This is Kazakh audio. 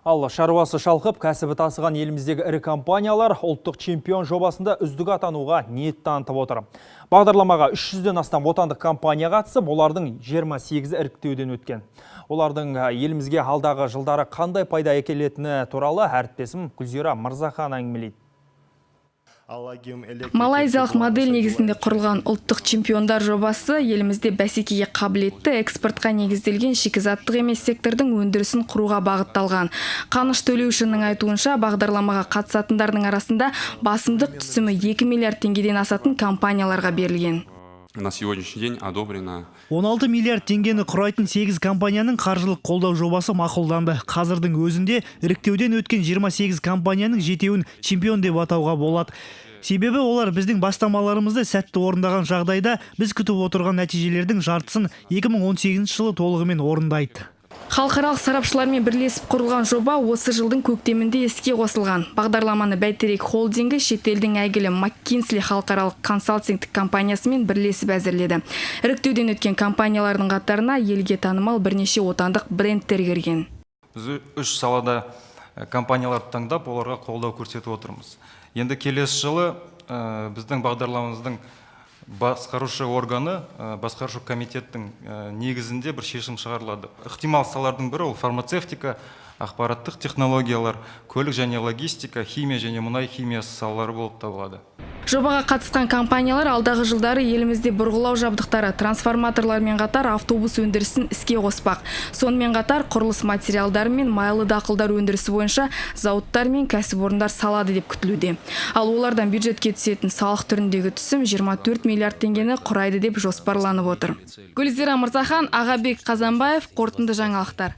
Ал шаруасы шалқып, кәсібі тасыған еліміздегі ірі компаниялар ұлттық чемпион жобасында үздік атануға ниет танытып отыр. Бағдарламаға 300-ден астам отандық компания қатысып, олардың 28-і іріктеуден өткен. Олардың елімізге алдағы жылдары қандай пайда әкелетіні туралы әріптесім Гүлзира Мырзахан әңгімелейді. Малайзиялық модель негізінде құрылған ұлттық чемпиондар жобасы елімізде бәсекеге қабілетті экспортқа негізделген шикізаттық емес сектордың өндірісін құруға бағытталған. Қаныш Төлеушінің айтуынша, бағдарламаға қатысатындардың арасында басымдық түсімі 2 миллиард теңгеден асатын компанияларға берілген. На сегодняшний день одобрено 16 миллиард теңгені құрайтын 8 компанияның қаржылық қолдау жобасы мақұлданды. Қазірдің өзінде іріктеуден өткен 28 компанияның жетеуін чемпион деп атауға болады. Себебі олар біздің бастамаларымызды сәтті орындаған жағдайда біз күтіп отырған нәтижелердің жартысын 2018 жылы толығымен орындайды. Халықаралық сарапшылармен бірлесіп құрылған жоба осы жылдың көктемінде іске қосылған. Бағдарламаны Бәйтерек холдингі шетелдің әйгілі McKinsey халықаралық консалтингтік компаниясымен бірлесіп әзірледі. Іріктеуден өткен компаниялардың қатарына елге танымал бірнеше отандық брендтер кірген. Біз үш салада компанияларды таңдап, оларға қолдау көрсетіп отырмыз. Енді келесі жылы біздің бағдарламамыздың басқарушы органы, басқарушы комитеттің негізінде бір шешім шығарылады. Ықтимал салалардың бірі ол фармацевтика, ақпараттық технологиялар, көлік және логистика, химия және мұнай химиясы салалары болып табылады. Жобаға қатысқан компаниялар алдағы жылдары елімізде бұрғылау жабдықтары, трансформаторлармен қатар автобус өндірісін іске қоспақ. Сонымен қатар құрылыс материалдары мен майлы дақылдар өндірісі бойынша зауыттар мен кәсіпорындар салады деп күтілуде. Ал олардан бюджетке түсетін салық түріндегі түсім 24 миллиард теңгені құрайды деп жоспарланып отыр. Гүлзира Мырзахан, Ағабек Қазанбаев, қорытынды жаңалықтар.